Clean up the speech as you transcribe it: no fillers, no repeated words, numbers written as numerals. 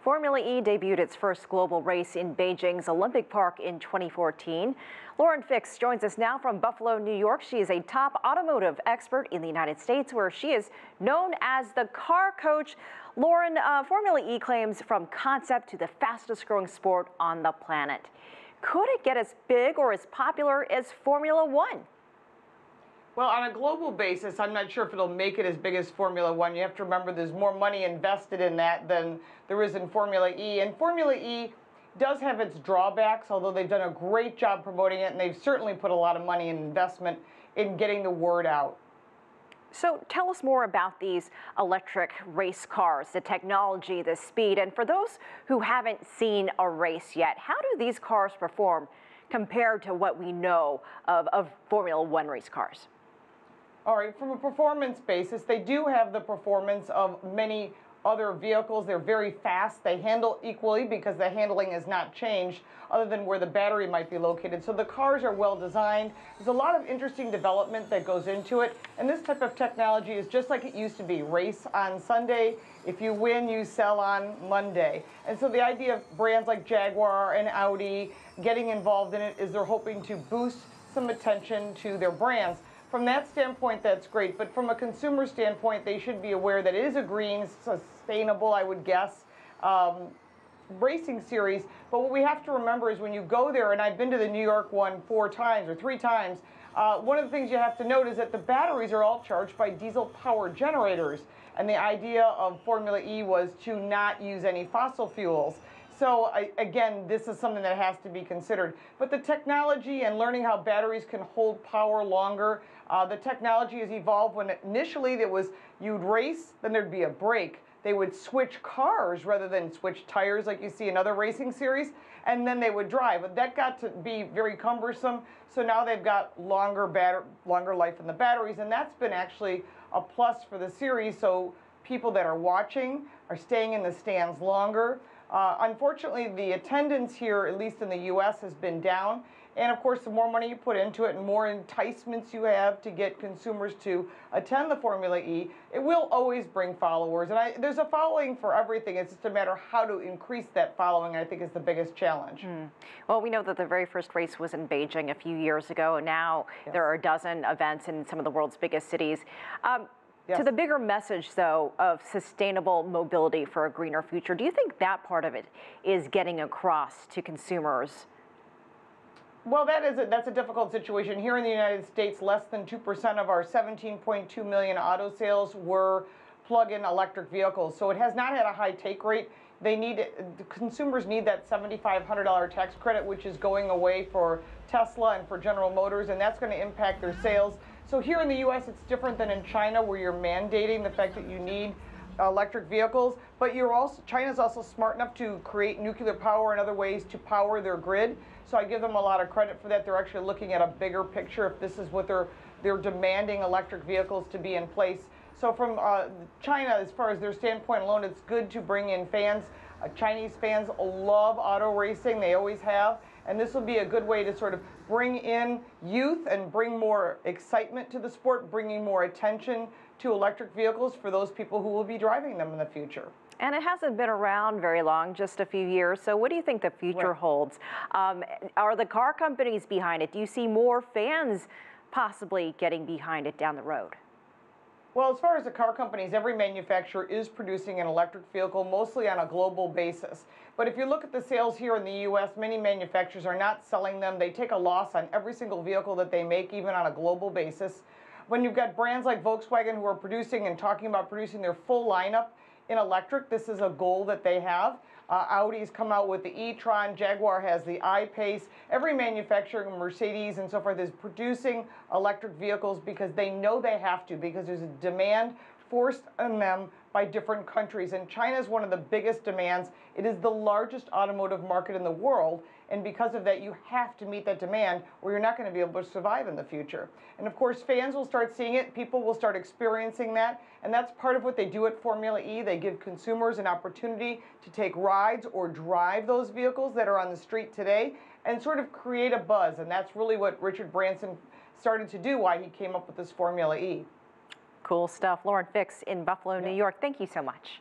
Formula E debuted its first global race in Beijing's Olympic Park in 2014. Lauren Fix joins us now from Buffalo, New York. She is a top automotive expert in the United States, where she is known as the car coach. Lauren, Formula E claims from concept to the fastest growing sport on the planet. Could it get as big or as popular as Formula One? Well, on a global basis, I'm not sure if it'll make it as big as Formula One. You have to remember there's more money invested in that than there is in Formula E. And Formula E does have its drawbacks, although they've done a great job promoting it, and they've certainly put a lot of money and investment in getting the word out. So tell us more about these electric race cars, the technology, the speed, and for those who haven't seen a race yet, how do these cars perform compared to what we know of Formula One race cars? All right, from a performance basis, they do have the performance of many other vehicles. They're very fast. They handle equally because the handling has not changed other than where the battery might be located. So the cars are well designed. There's a lot of interesting development that goes into it. And this type of technology is just like it used to be. Race on Sunday. If you win, you sell on Monday. And so the idea of brands like Jaguar and Audi getting involved in it is they're hoping to boost some attention to their brands. From that standpoint, that's great, but from a consumer standpoint, they should be aware that it is a green, sustainable, I would guess, racing series. But what we have to remember is when you go there, and I've been to the New York one 4 times or 3 times, one of the things you have to note is that the batteries are all charged by diesel power generators. And the idea of Formula E was to not use any fossil fuels. So again, this is something that has to be considered. But the technology and learning how batteries can hold power longer, the technology has evolved. When initially it was you'd race, then there'd be a break. They would switch cars rather than switch tires like you see in other racing series, and then they would drive. But that got to be very cumbersome. So now they've got longer life in the batteries, and that's been actually a plus for the series. So people that are watching are staying in the stands longer. Unfortunately, the attendance here, at least in the U.S., has been down. And of course, the more money you put into it and more enticements you have to get consumers to attend the Formula E, it will always bring followers. And there's a following for everything. It's just a matter of how to increase that following, I think, is the biggest challenge. Well, we know that the very first race was in Beijing a few years ago. And now there are a dozen events in some of the world's biggest cities. Yes. To the bigger message, though, of sustainable mobility for a greener future, do you think that part of it is getting across to consumers? Well, that's a difficult situation. Here in the United States, less than 2% of our 17.2 million auto sales were plug-in electric vehicles. So it has not had a high take rate. The consumers need that $7,500 tax credit, which is going away for Tesla and for General Motors, and that's going to impact their sales. So here in the U.S., it's different than in China, where you're mandating the fact that you need electric vehicles, but China's also smart enough to create nuclear power and other ways to power their grid. So I give them a lot of credit for that. They're actually looking at a bigger picture if this is what they're demanding electric vehicles to be in place. So from China, as far as their standpoint alone, it's good to bring in fans. Chinese fans love auto racing. They always have. And this will be a good way to sort of bring in youth and bring more excitement to the sport, bringing more attention to electric vehicles for those people who will be driving them in the future. And it hasn't been around very long, just a few years. So what do you think the future holds? Are the car companies behind it? Do you see more fans possibly getting behind it down the road? Well, as far as the car companies, every manufacturer is producing an electric vehicle, mostly on a global basis. But if you look at the sales here in the U.S., many manufacturers are not selling them. They take a loss on every single vehicle that they make, even on a global basis. When you've got brands like Volkswagen who are producing and talking about producing their full lineup in electric, this is a goal that they have. Audi's come out with the e-tron, Jaguar has the I-Pace. Every manufacturer, Mercedes and so forth, is producing electric vehicles because they know they have to, because there's a demand forced on them by different countries. And China is one of the biggest demands. It is the largest automotive market in the world. And because of that, you have to meet that demand or you're not going to be able to survive in the future. And of course, fans will start seeing it. People will start experiencing that. And that's part of what they do at Formula E. They give consumers an opportunity to take rides or drive those vehicles that are on the street today and sort of create a buzz. And that's really what Richard Branson started to do, why he came up with this Formula E. Cool stuff. Lauren Fix in Buffalo, New York. Thank you so much.